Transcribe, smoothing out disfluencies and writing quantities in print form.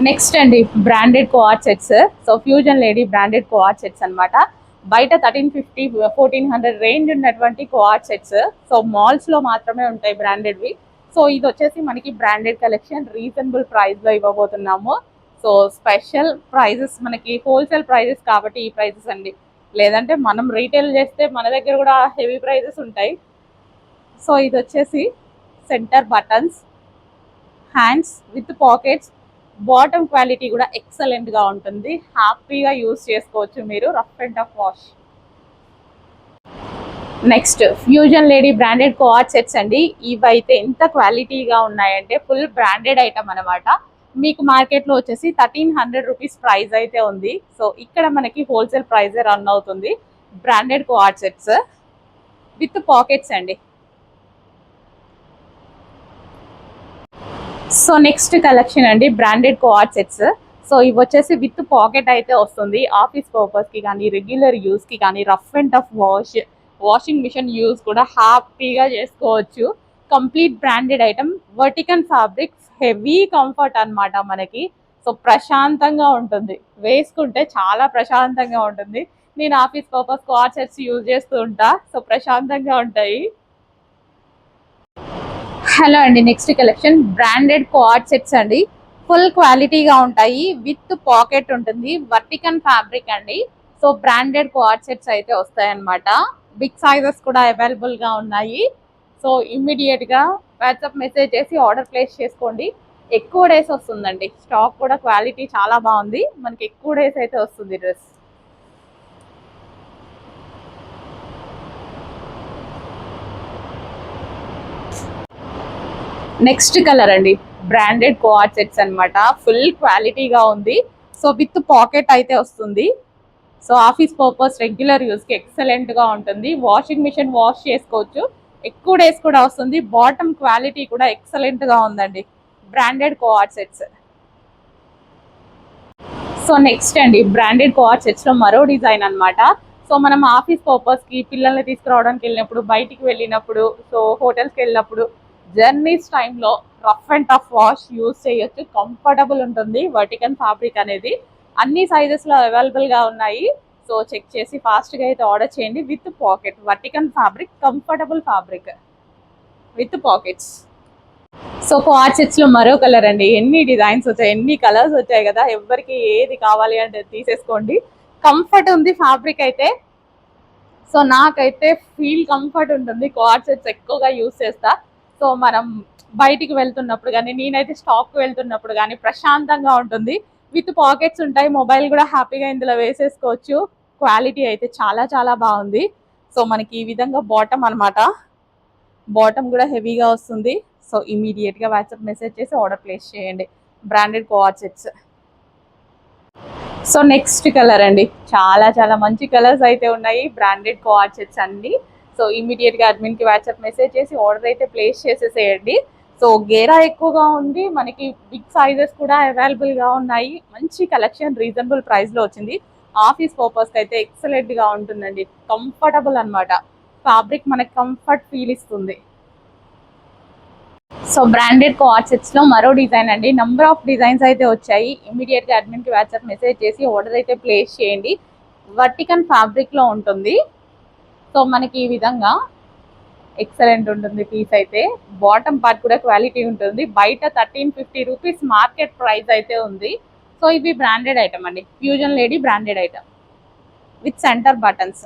Next అండి branded co-ord sets. So fusion lady branded co-ord sets అనమాట. బయట 1350 1400 range ఉన్నటువంటి కోఆర్డ్ సెట్స్. సో మాల్స్ లో మాత్రమే ఉంటాయి బ్రాండెడ్వి. సో ఇది వచ్చేసి మనకి బ్రాండెడ్ కలెక్షన్ రీజనబుల్ ప్రైస్ లో ఇవ్వబోతున్నాము. సో స్పెషల్ ప్రైజెస్, మనకి హోల్సేల్ ప్రైజెస్ కాబట్టి ఈ ప్రైజెస్ అండి. లేదంటే మనం రీటైల్ చేస్తే మన దగ్గర కూడా హెవీ ప్రైజెస్ ఉంటాయి. సో ఇది వచ్చేసి centre buttons, hands with pockets, bottom quality కూడా ఎక్సలెంట్ గా ఉంటుంది. హ్యాపీగా యూజ్ చేసుకోవచ్చు మీరు, rough and tough wash. Next fusion lady branded co-ord sets అండి. ఇవైతే ఎంత క్వాలిటీగా ఉన్నాయంటే ఫుల్ బ్రాండెడ్ ఐటమ్ అనమాట. మీకు మార్కెట్లో వచ్చేసి 1300 రూపీస్ ప్రైస్ అయితే ఉంది. సో ఇక్కడ మనకి హోల్సేల్ ప్రైజే రన్ అవుతుంది. Branded co-ord sets with pockets అండి. సో నెక్స్ట్ కలెక్షన్ అండి బ్రాండెడ్ కోఆర్డ్ సెట్స్. సో ఇవి వచ్చేసి విత్ పాకెట్ అయితే వస్తుంది. ఆఫీస్ పర్పస్కి కానీ, రెగ్యులర్ యూస్కి కానీ, rough and tough washing machine use కూడా హ్యాపీగా చేసుకోవచ్చు. కంప్లీట్ బ్రాండెడ్ ఐటమ్, వర్టికన్ ఫ్యాబ్రిక్, హెవీ కంఫర్ట్ అనమాట మనకి. సో ప్రశాంతంగా ఉంటుంది, వేసుకుంటే చాలా ప్రశాంతంగా ఉంటుంది. నేను office purpose co-ord sets use చేస్తూ ఉంటా. సో ప్రశాంతంగా ఉంటాయి. హలో అండి, next collection branded co-ord sets అండి. ఫుల్ క్వాలిటీగా ఉంటాయి, విత్ పాకెట్ ఉంటుంది, వర్టికన్ ఫ్యాబ్రిక్ అండి. సో బ్రాండెడ్ కోఆర్డ్ సెట్స్ అయితే వస్తాయన్నమాట. బిగ్ సైజెస్ కూడా అవైలబుల్ గా ఉన్నాయి. సో ఇమ్మీడియట్ గా వాట్సాప్ మెసేజ్ చేసి ఆర్డర్ ప్లేస్ చేసుకోండి. ఎక్కువ డేస్ వస్తుందండి, స్టాక్ కూడా క్వాలిటీ చాలా బాగుంది. మనకి ఎక్కువ డేస్ అయితే వస్తుంది డ్రెస్. నెక్స్ట్ కలర్ అండి బ్రాండెడ్ కోఆర్డ్ సెట్స్ అనమాట. ఫుల్ క్వాలిటీగా ఉంది. సో విత్ పాకెట్ అయితే వస్తుంది. సో ఆఫీస్ పర్పస్, రెగ్యులర్ యూస్కి ఎక్సలెంట్గా ఉంటుంది. వాషింగ్ మిషన్ వాష్ చేసుకోవచ్చు, ఎక్కువ డేస్ కూడా వస్తుంది. బాటమ్ క్వాలిటీ కూడా ఎక్సలెంట్గా ఉందండి. Branded co-ord sets. So next అండి బ్రాండెడ్ కోఆర్డ్ సెట్స్లో మరో డిజైన్ అనమాట. సో మనం ఆఫీస్ పర్పస్కి, పిల్లల్ని తీసుకురావడానికి వెళ్ళినప్పుడు, బయటికి వెళ్ళినప్పుడు, సో హోటల్స్కి వెళ్ళినప్పుడు, జర్నీస్ టైంలో rough and tough wash use చేయొచ్చు. కంఫర్టబుల్ ఉంటుంది. వర్టికన్ ఫ్యాబ్రిక్ అనేది అన్ని సైజెస్లో అవైలబుల్గా ఉన్నాయి. సో చెక్ చేసి ఫాస్ట్గా అయితే ఆర్డర్ చేయండి. విత్ పాకెట్, వర్టికన్ fabric, comfortable fabric with pockets. So coord సెట్స్లో మరో కలర్ అండి. ఎన్ని డిజైన్స్ వచ్చాయి, ఎన్ని కలర్స్ వచ్చాయి కదా. ఎవరికి ఏది కావాలి అంటే తీసేసుకోండి. కంఫర్ట్ ఉంది ఫ్యాబ్రిక్ అయితే. సో నాకైతే ఫీల్ కంఫర్ట్ ఉంటుంది. కోఆర్డ్ సెట్స్ ఎక్కువగా యూజ్ చేస్తా. సో మనం బయటికి వెళ్తున్నప్పుడు కానీ, నేనైతే స్టాక్కి వెళ్తున్నప్పుడు కానీ ప్రశాంతంగా ఉంటుంది. విత్ పాకెట్స్ ఉంటాయి, మొబైల్ కూడా హ్యాపీగా ఇందులో వేసేసుకోవచ్చు. క్వాలిటీ అయితే చాలా చాలా బాగుంది. సో మనకి ఈ విధంగా బాటమ్ అనమాట. బాటమ్ కూడా హెవీగా వస్తుంది. సో ఇమీడియట్గా వాట్సాప్ మెసేజ్ చేసి ఆర్డర్ ప్లేస్ చేయండి. Branded co-ord sets. So next colour అండి, చాలా చాలా మంచి కలర్స్ అయితే ఉన్నాయి. బ్రాండెడ్ కోఆర్డ్ సెట్స్ అండి. సో ఇమీడియట్గా అడ్మిన్కి వాట్సాప్ మెసేజ్ చేసి ఆర్డర్ అయితే ప్లేస్ చేసేసేయండి. సో గేరా ఎక్కువగా ఉంది, మనకి బిగ్ సైజెస్ కూడా అవైలబుల్గా ఉన్నాయి. మంచి కలెక్షన్ రీజనబుల్ ప్రైస్లో వచ్చింది. ఆఫీస్ పర్పస్కి అయితే ఎక్సలెంట్గా ఉంటుందండి. కంఫర్టబుల్ అనమాట. ఫ్యాబ్రిక్ మనకి కంఫర్ట్ ఫీల్ ఇస్తుంది. సో బ్రాండెడ్ కోఆర్డ్ సెట్స్లో మరో డిజైన్ అండి. నెంబర్ ఆఫ్ డిజైన్స్ అయితే వచ్చాయి. ఇమీడియట్గా అడ్మిన్కి వాట్సాప్ మెసేజ్ చేసి ఆర్డర్ అయితే ప్లేస్ చేయండి. వర్టికన్ ఫ్యాబ్రిక్లో ఉంటుంది. సో మనకి ఈ విధంగా ఎక్సలెంట్ ఉంటుంది పీస్ అయితే. బాటమ్ పార్ట్ కూడా క్వాలిటీ ఉంటుంది. బయట 1350 రూపీస్ మార్కెట్ ప్రైస్ అయితే ఉంది. సో ఇది బ్రాండెడ్ ఐటమ్ అండి. Fusion lady branded item with centre buttons.